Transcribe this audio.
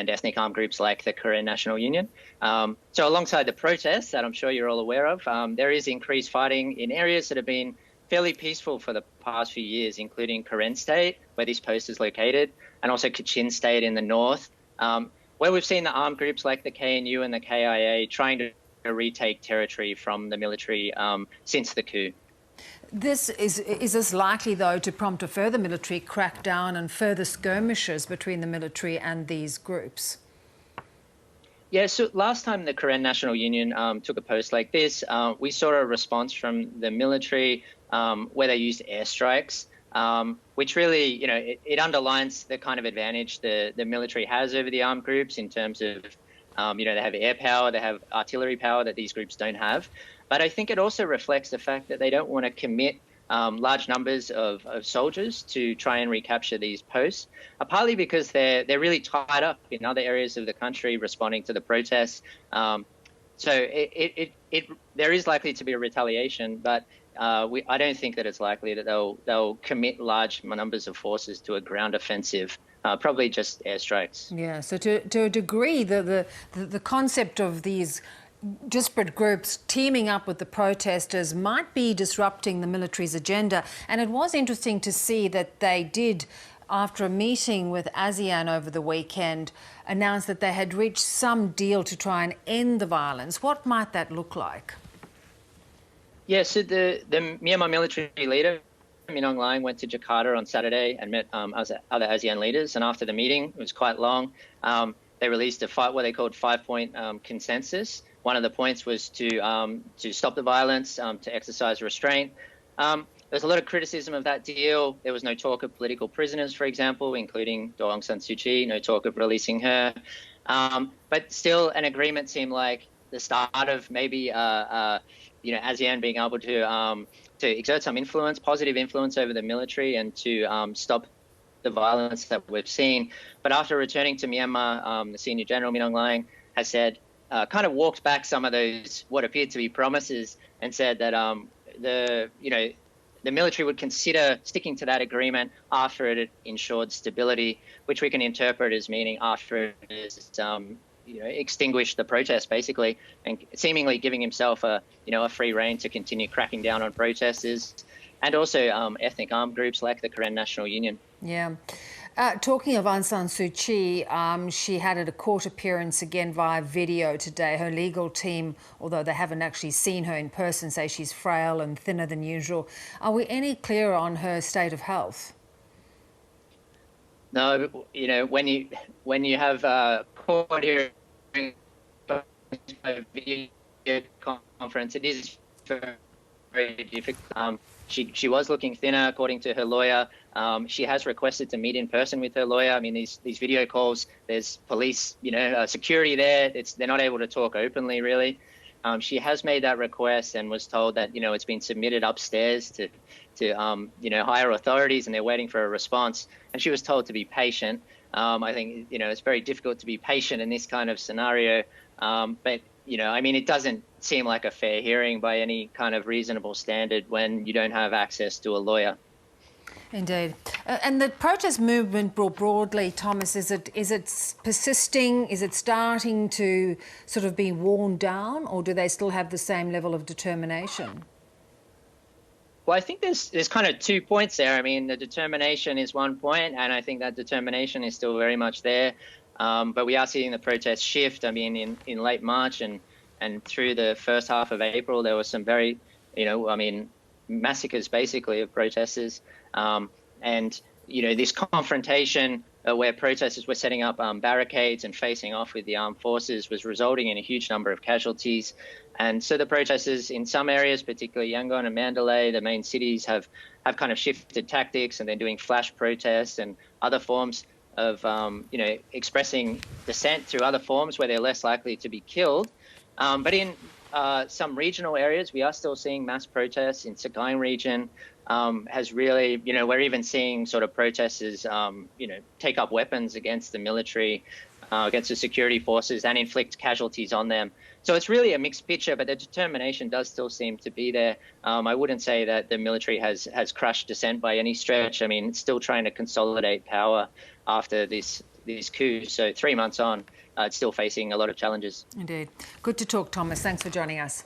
and ethnic armed groups like the Korean National Union. So alongside the protests that I'm sure you're all aware of, there is increased fighting in areas that have been fairly peaceful for the past few years, including Karen State, where this post is located, and also Kachin State in the north, where we've seen the armed groups like the KNU and the KIA trying to retake territory from the military since the coup. Is this likely, though, to prompt a further military crackdown and further skirmishes between the military and these groups? Yeah, so last time the Korean National Union took a post like this, we saw a response from the military where they used airstrikes, which really, it underlines the kind of advantage the military has over the armed groups in terms of, they have air power, they have artillery power that these groups don't have. But I think it also reflects the fact that they don't want to commit large numbers of soldiers to try and recapture these posts, partly because they're really tied up in other areas of the country responding to the protests. So there is likely to be a retaliation, but I don't think that it's likely that they'll commit large numbers of forces to a ground offensive. Probably just airstrikes. Yeah. So to a degree, the concept of these disparate groups teaming up with the protesters might be disrupting the military's agenda. And it was interesting to see that they did, after a meeting with ASEAN over the weekend, announce that they had reached some deal to try and end the violence. What might that look like? Yeah, so the Myanmar military leader, Min Aung Hlaing, went to Jakarta on Saturday and met other ASEAN leaders. And after the meeting, it was quite long, they released what they called 5-point consensus. One of the points was to stop the violence, to exercise restraint. There's a lot of criticism of that deal. There was no talk of political prisoners, for example, including Daw Aung San Suu Kyi, no talk of releasing her. But still, an agreement seemed like the start of maybe ASEAN being able to exert some influence, positive influence over the military, and to stop the violence that we've seen. But after returning to Myanmar, the senior general Min Aung Hlaing has said, kind of walked back some of those what appeared to be promises, and said that the military would consider sticking to that agreement after it ensured stability, which we can interpret as meaning after it is extinguished the protest, basically, and seemingly giving himself a free rein to continue cracking down on protesters and also ethnic armed groups like the Korean National Union. Yeah. Talking of Aung San Suu Kyi, she had a court appearance again via video today. Her legal team, although they haven't actually seen her in person, say she's frail and thinner than usual. Are we any clearer on her state of health? No, when you have court hearing by video conference, it is very difficult. She was looking thinner, according to her lawyer. She has requested to meet in person with her lawyer. I mean, these video calls, there's police, security there. They're not able to talk openly, really. She has made that request and was told that, it's been submitted upstairs to higher authorities, and they're waiting for a response. And she was told to be patient. I think, it's very difficult to be patient in this kind of scenario. But it doesn't seem like a fair hearing by any kind of reasonable standard when you don't have access to a lawyer. Indeed. And the protest movement broadly, Thomas, is it persisting? Is it starting to sort of be worn down, or do they still have the same level of determination? Well, I think there's kind of 2 points there. I mean, the determination is one point, and I think that determination is still very much there. But we are seeing the protests shift. I mean, in late March and through the first half of April, there was some very, massacres basically of protesters. And this confrontation where protesters were setting up barricades and facing off with the armed forces was resulting in a huge number of casualties. And so the protesters in some areas, particularly Yangon and Mandalay, the main cities, have kind of shifted tactics, and they're doing flash protests and other forms of, expressing dissent through other forms where they're less likely to be killed. But in some regional areas, we are still seeing mass protests. In Sagaing region has really, we're even seeing sort of protesters, take up weapons against the military, against the security forces, and inflict casualties on them. So it's really a mixed picture, but the determination does still seem to be there. I wouldn't say that the military has crushed dissent by any stretch. I mean, it's still trying to consolidate power after this this coup. So 3 months on, it's still facing a lot of challenges. Indeed. Good to talk, Thomas. Thanks for joining us.